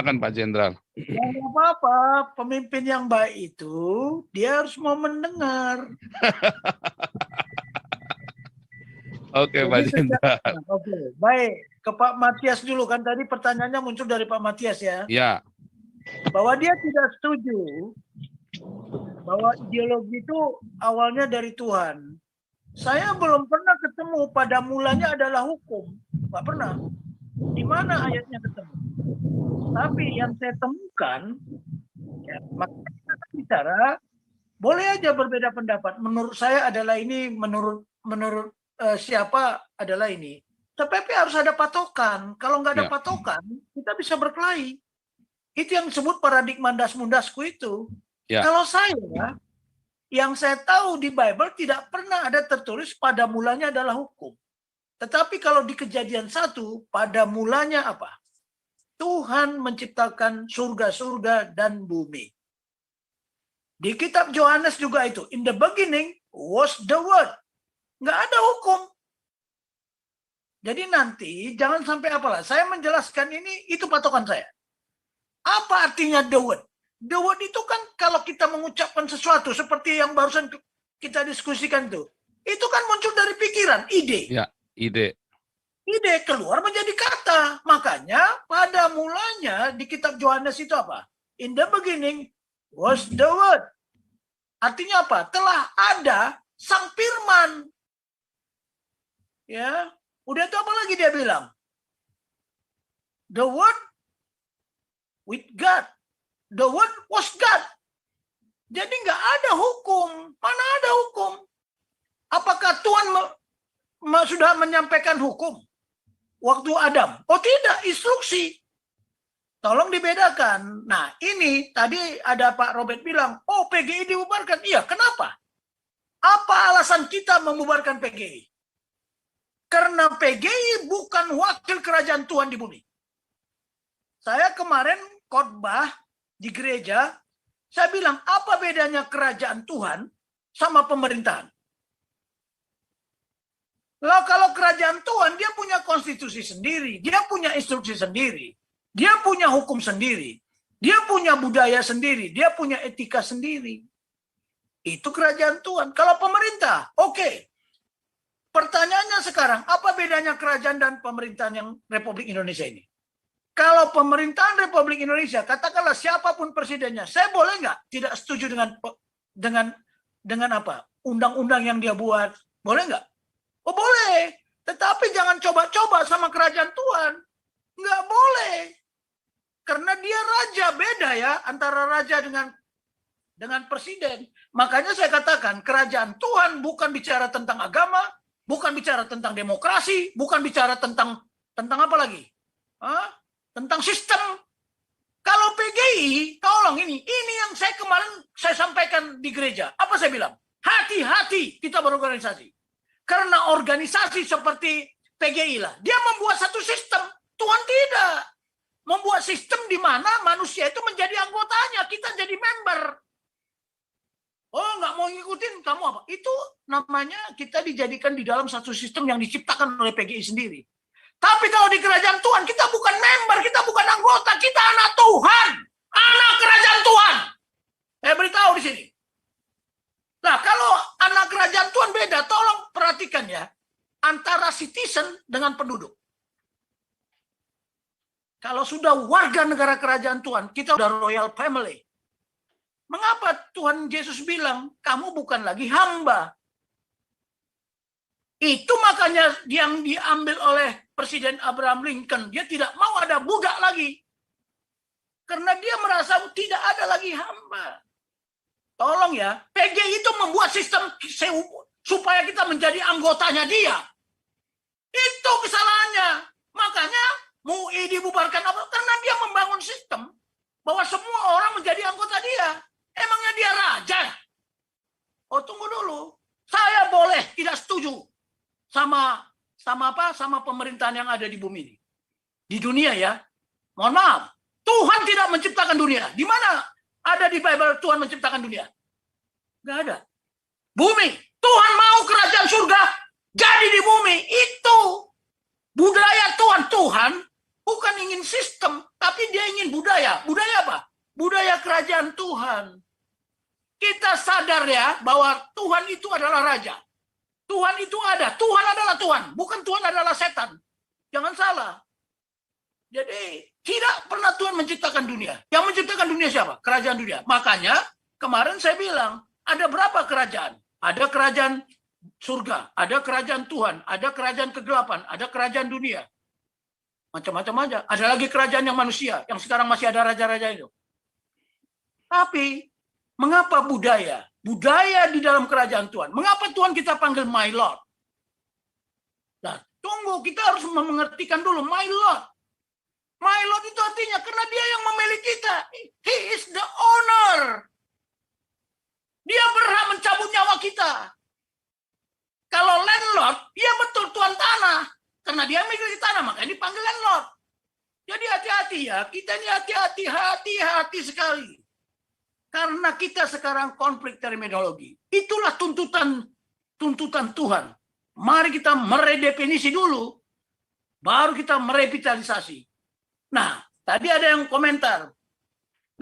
Silakan Pak Jenderal. Nggak apa-apa, pemimpin yang baik itu dia harus mau mendengar. Oke, Pak Jenderal. Oke, baik. Ke Pak Matias dulu, kan tadi pertanyaannya muncul dari Pak Matias ya. Ya. Bahwa dia tidak setuju bahwa ideologi itu awalnya dari Tuhan. Saya belum pernah ketemu pada mulanya adalah hukum. Nggak pernah. Di mana ayatnya ketemu? Tapi yang saya temukan, ya, makanya kita bicara, boleh aja berbeda pendapat. Menurut saya adalah ini, menurut siapa adalah ini. Tetapi harus ada patokan. Kalau nggak ada patokan, kita bisa berkelahi. Itu yang disebut paradigma das-mundasku itu. Ya. Kalau saya, yang saya tahu di Bible tidak pernah ada tertulis pada mulanya adalah hukum. Tetapi kalau di Kejadian 1, pada mulanya apa? Tuhan menciptakan surga-surga dan bumi. Di kitab Yohanes juga itu. In the beginning was the word. Nggak ada hukum. Jadi nanti jangan sampai apalah. Saya menjelaskan ini, itu patokan saya. Apa artinya the word? The word itu kan kalau kita mengucapkan sesuatu seperti yang barusan kita diskusikan itu kan muncul dari pikiran, ide. Ya, ide. Ide keluar menjadi kata. Makanya pada mulanya di kitab Yohanes itu apa? In the beginning was the word. Artinya apa? Telah ada sang firman. Ya, udah itu apa lagi dia bilang? The word with God. The word was God. Jadi nggak ada hukum. Mana ada hukum? Apakah Tuhan sudah menyampaikan hukum waktu Adam? Oh tidak, instruksi. Tolong dibedakan. Nah ini tadi ada Pak Robert bilang, oh PGI dibubarkan. Iya, kenapa? Apa alasan kita membubarkan PGI? Karena PGI bukan wakil kerajaan Tuhan di bumi. Saya kemarin khotbah di gereja, saya bilang, apa bedanya kerajaan Tuhan sama pemerintahan? Lalu kalau kerajaan Tuhan, dia punya konstitusi sendiri, dia punya instruksi sendiri, dia punya hukum sendiri, dia punya budaya sendiri, dia punya etika sendiri. Itu kerajaan Tuhan. Kalau pemerintah, oke. Pertanyaannya sekarang, apa bedanya kerajaan dan pemerintahan yang Republik Indonesia ini? Kalau pemerintahan Republik Indonesia, katakanlah siapapun presidennya, saya boleh nggak tidak setuju dengan apa? Undang-undang yang dia buat, boleh nggak? Oh boleh, tetapi jangan coba-coba sama kerajaan Tuhan. Nggak boleh. Karena dia raja, beda ya antara raja dengan presiden. Makanya saya katakan kerajaan Tuhan bukan bicara tentang agama, bukan bicara tentang demokrasi, bukan bicara tentang apa lagi? Tentang sistem. Kalau PGI, tolong ini yang saya kemarin saya sampaikan di gereja. Apa saya bilang? Hati-hati kita berorganisasi. Karena organisasi seperti PGI lah, dia membuat satu sistem. Tuhan tidak. Membuat sistem di mana manusia itu menjadi anggotanya, kita jadi member. Oh, nggak mau ngikutin, kamu apa? Itu namanya kita dijadikan di dalam satu sistem yang diciptakan oleh PGI sendiri. Tapi kalau di kerajaan Tuhan, kita bukan member, kita bukan anggota, kita anak Tuhan. Anak kerajaan Tuhan. Saya beritahu di sini. Nah, kalau anak kerajaan Tuhan beda, tolong perhatikan ya. Antara citizen dengan penduduk. Kalau sudah warga negara kerajaan Tuhan, kita sudah royal family. Mengapa Tuhan Yesus bilang, kamu bukan lagi hamba? Itu makanya yang diambil oleh Presiden Abraham Lincoln. Dia tidak mau ada budak lagi. Karena dia merasa tidak ada lagi hamba. Tolong ya, PGI itu membuat sistem supaya kita menjadi anggotanya dia. Itu kesalahannya. Makanya MUI dibubarkan karena dia membangun sistem bahwa semua orang menjadi anggota dia. Emangnya dia raja? Oh, tunggu dulu. Saya boleh tidak setuju sama pemerintahan yang ada di bumi ini. Di dunia ya. Mohon maaf. Tuhan tidak menciptakan dunia. Di mana ada di Bible Tuhan menciptakan dunia? Nggak ada. Bumi. Tuhan mau kerajaan surga jadi di bumi. Itu budaya Tuhan. Tuhan Bukan ingin sistem, tapi dia ingin budaya. Budaya apa? Budaya kerajaan Tuhan. Kita sadar ya bahwa Tuhan itu adalah raja. Tuhan itu ada. Tuhan adalah Tuhan. Bukan Tuhan adalah setan. Jangan salah. Jadi tidak pernah Tuhan menciptakan dunia. Yang menciptakan dunia siapa? Kerajaan dunia. Makanya kemarin saya bilang, ada berapa kerajaan? Ada kerajaan surga, ada kerajaan Tuhan, ada kerajaan kegelapan, ada kerajaan dunia. Macam-macam aja. Ada lagi kerajaan yang manusia, yang sekarang masih ada raja-raja itu. Tapi, mengapa budaya? Budaya di dalam kerajaan Tuhan. Mengapa Tuhan kita panggil my Lord? Nah, tunggu, kita harus mengertikan dulu, my Lord. My Lord itu artinya, karena dia yang memilih kita. He is the owner. Dia berhak mencabut nyawa kita. Kalau landlord, dia betul tuan tanah. Karena dia memiliki tanah, makanya dipanggil landlord. Jadi hati-hati ya, kita ini hati-hati sekali. Karena kita sekarang konflik terminologi. Itulah tuntutan Tuhan. Mari kita meredefinisi dulu, baru kita merevitalisasi. Nah, tadi ada yang komentar,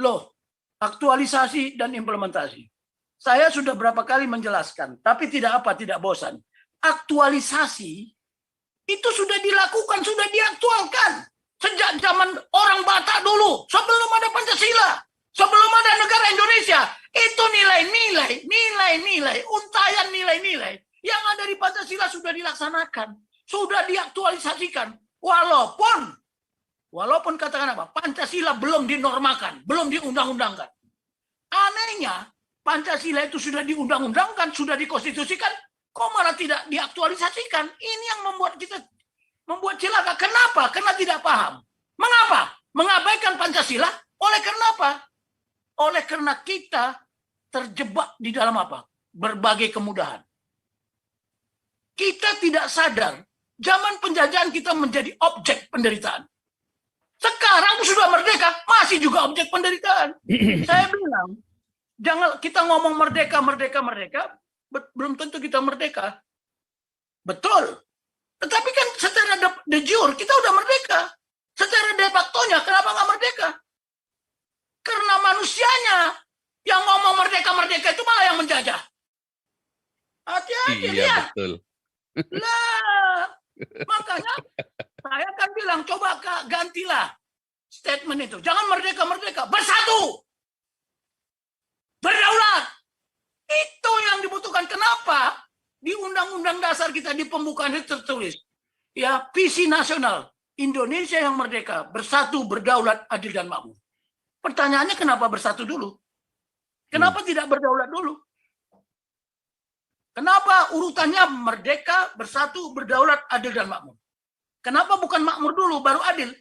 loh, aktualisasi dan implementasi. Saya sudah berapa kali menjelaskan, tapi tidak bosan. Aktualisasi itu sudah dilakukan, sudah diaktualkan. Sejak zaman orang Batak dulu, sebelum ada Pancasila, sebelum ada negara Indonesia, itu nilai-nilai, untayan nilai-nilai yang ada di Pancasila sudah dilaksanakan, sudah diaktualisasikan. Walaupun katakan apa, Pancasila belum dinormakan, belum diundang-undangkan. Anehnya, Pancasila itu sudah diundang-undangkan, sudah dikonstitusikan, kok malah tidak diaktualisasikan? Ini yang membuat celaka. Kenapa? Karena tidak paham. Mengapa? Mengabaikan Pancasila? Oleh karena apa? Oleh karena kita terjebak di dalam apa? Berbagai kemudahan. Kita tidak sadar, zaman penjajahan kita menjadi objek penderitaan. Sekarang sudah merdeka, masih juga objek penderitaan. Saya bilang, jangan kita ngomong merdeka, belum tentu kita merdeka. Betul. Tetapi kan secara de jure kita udah merdeka. Secara de facto-nya kenapa nggak merdeka? Karena manusianya yang ngomong merdeka itu malah yang menjajah. Hati-hati Iya, lihat. betul. Lah, makanya saya kan bilang coba gantilah statement itu. Jangan merdeka, bersatu. Berdaulat. Itu yang dibutuhkan. Kenapa? Di Undang-Undang Dasar kita di pembukaan itu tertulis. Ya, visi nasional. Indonesia yang merdeka, bersatu, berdaulat, adil, dan makmur. Pertanyaannya kenapa bersatu dulu? Kenapa tidak berdaulat dulu? Kenapa urutannya merdeka, bersatu, berdaulat, adil, dan makmur? Kenapa bukan makmur dulu, baru adil?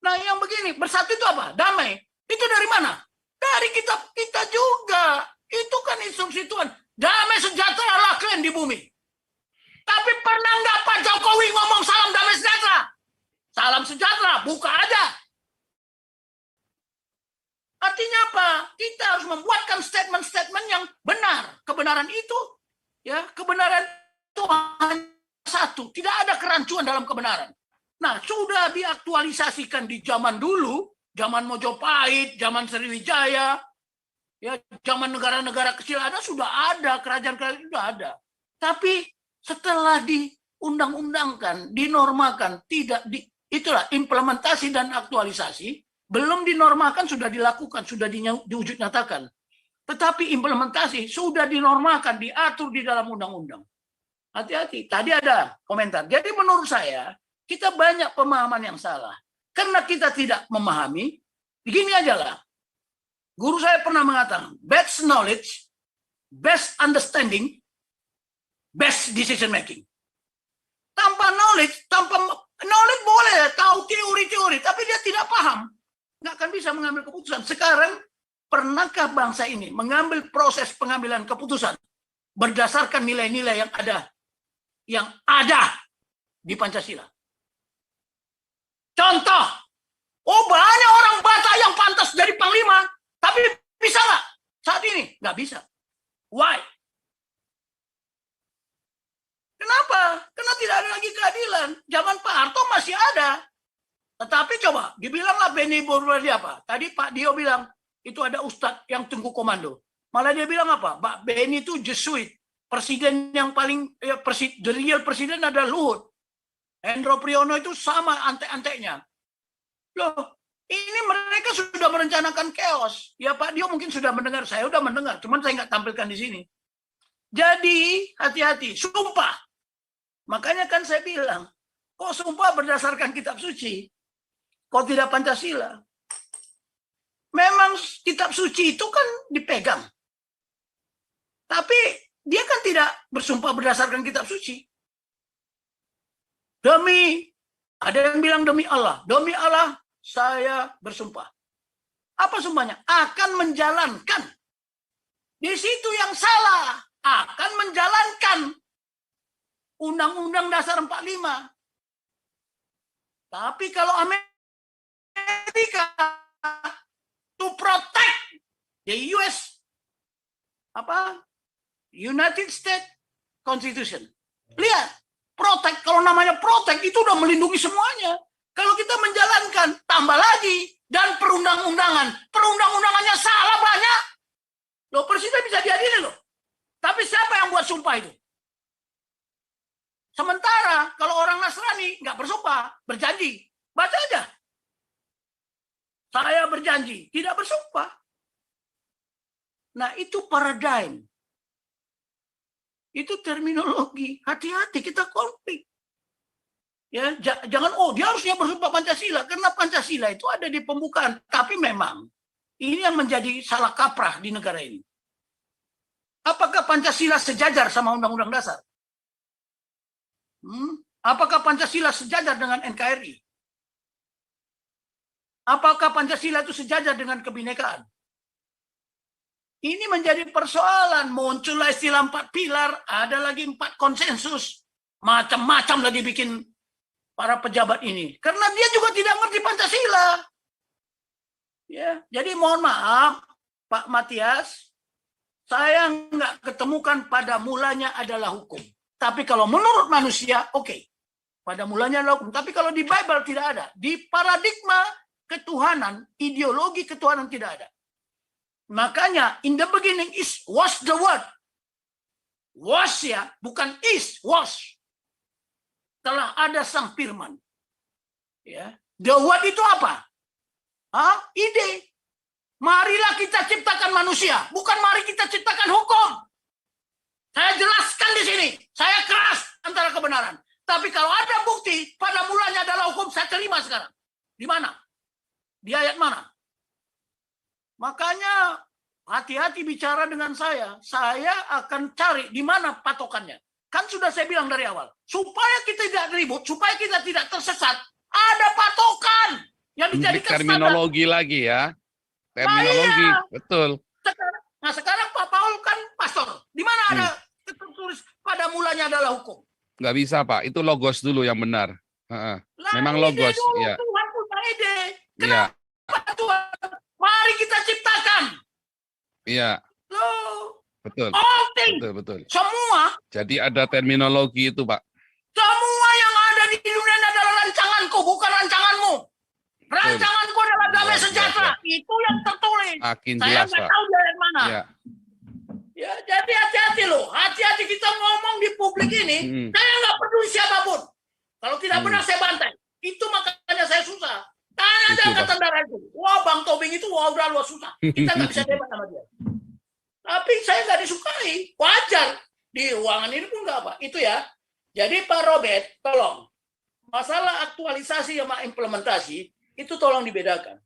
Nah, yang begini, bersatu itu apa? Damai. Itu dari mana? Dari kita juga. Itu kan instruksi Tuhan. Damai sejahtera lah kalian di bumi. Tapi pernah nggak Pak Jokowi ngomong salam damai sejahtera? Salam sejahtera, buka aja. Artinya apa? Kita harus membuatkan statement-statement yang benar. Kebenaran itu, ya, kebenaran itu hanya satu. Tidak ada kerancuan dalam kebenaran. Nah, sudah diaktualisasikan di zaman dulu, zaman Mojopahit, zaman Sriwijaya, ya, zaman negara-negara kecil sudah ada, kerajaan-kerajaan sudah ada. Tapi setelah diundang-undangkan, dinormakan, itulah implementasi dan aktualisasi, belum dinormalkan sudah dilakukan, sudah diwujud nyatakan. Tetapi implementasi sudah dinormalkan, diatur di dalam undang-undang. Hati-hati. Tadi ada komentar. Jadi menurut saya, kita banyak pemahaman yang salah. Karena kita tidak memahami, begini aja lah. Guru saya pernah mengatakan, best knowledge, best understanding, best decision making. Tanpa knowledge boleh tahu teori-teori, tapi dia tidak paham. Nggak akan bisa mengambil keputusan. Sekarang, pernahkah bangsa ini mengambil proses pengambilan keputusan berdasarkan nilai-nilai yang ada di Pancasila? Contoh, banyak orang Batak yang pantas jadi panglima, tapi bisa nggak saat ini? Nggak bisa. Why? Kenapa? Karena tidak ada lagi keadilan. Zaman Pak Harto masih ada. Tetapi coba, dibilanglah Benny Burwadi apa? Tadi Pak Dio bilang, itu ada Ustadz yang tunggu komando. Malah dia bilang apa? Pak Benny itu Jesuit. Presiden yang paling, the real presiden adalah Luhut. Hendro Priyono itu sama antek-anteknya. Loh, ini mereka sudah merencanakan chaos. Ya Pak Dio mungkin sudah mendengar, saya sudah mendengar, cuman saya nggak tampilkan di sini. Jadi hati-hati, sumpah. Makanya kan saya bilang, kok sumpah berdasarkan kitab suci, kok tidak Pancasila? Memang kitab suci itu kan dipegang. Tapi dia kan tidak bersumpah berdasarkan kitab suci. Ada yang bilang demi Allah saya bersumpah. Apa sumpahnya? Akan menjalankan. Di situ yang salah. Akan menjalankan Undang-Undang Dasar 45. Tapi kalau Amerika to protect the US United States Constitution. Lihat, protect, kalau namanya protect itu udah melindungi semuanya. Kalau kita menjalankan, tambah lagi. Dan perundang-undangannya salah banyak. Loh, presiden bisa diadili loh. Tapi siapa yang buat sumpah itu? Sementara kalau orang Nasrani nggak bersumpah, berjanji. Baca aja. Saya berjanji, tidak bersumpah. Nah, itu paradigm. Itu terminologi. Hati-hati, kita konflik. Ya, jangan dia harusnya bersumpah Pancasila karena Pancasila itu ada di pembukaan. Tapi memang ini yang menjadi salah kaprah di negara ini. Apakah Pancasila sejajar sama Undang-Undang Dasar? Apakah Pancasila sejajar dengan NKRI? Apakah Pancasila itu sejajar dengan kebinekaan? Ini menjadi persoalan. Muncullah istilah 4 pilar, ada lagi 4 konsensus. Macam-macam lagi bikin para pejabat ini. Karena dia juga tidak ngerti Pancasila. Ya, jadi mohon maaf, Pak Matias, saya nggak ketemukan pada mulanya adalah hukum. Tapi kalau menurut manusia, oke. Pada mulanya adalah hukum. Tapi kalau di Bible tidak ada. Di paradigma ketuhanan, ideologi ketuhanan tidak ada. Makanya, in the beginning was the word. Was ya, bukan was. Telah ada sang firman. Ya. The word itu apa? Ide. Marilah kita ciptakan manusia. Bukan mari kita ciptakan hukum. Saya jelaskan di sini. Saya keras antara kebenaran. Tapi kalau ada bukti, pada mulanya adalah hukum, saya terima sekarang. Di mana? Di ayat mana? Makanya hati-hati bicara dengan saya. Saya akan cari di mana patokannya. Kan sudah saya bilang dari awal. Supaya kita tidak ribut, supaya kita tidak tersesat, ada patokan yang dijadikan terminologi standar. Lagi ya. Terminologi, iya. Betul. Sekarang Pak Paul kan pastor. Di mana ada tertulis pada mulanya adalah hukum? Nggak bisa, Pak. Itu logos dulu yang benar. Memang logos. Dulu, ya. Tuhan punya ide. Kenapa Tuhan? Mari kita ciptakan. Iya. Betul. Betul. Semua. Jadi ada terminologi itu, Pak. Semua yang ada di dunia adalah rancanganku, bukan rancanganmu. Rancanganku adalah damai sejahtera. Itu yang tertulis. Makin saya jelas, nggak Pak. tahu dari mana. Ya, jadi hati-hati loh. Hati-hati kita ngomong di publik ini. Saya nggak peduli siapapun. Kalau tidak benar saya bantai. Itu makanya saya susah. Tanya aja angkatan darat itu. Wah, Bang Tobing itu udah luar susah. Kita nggak bisa debat sama dia. Tapi saya nggak disukai. Wajar. Di ruangan ini pun nggak apa. Itu ya. Jadi Pak Robert, tolong. Masalah aktualisasi sama implementasi, itu tolong dibedakan.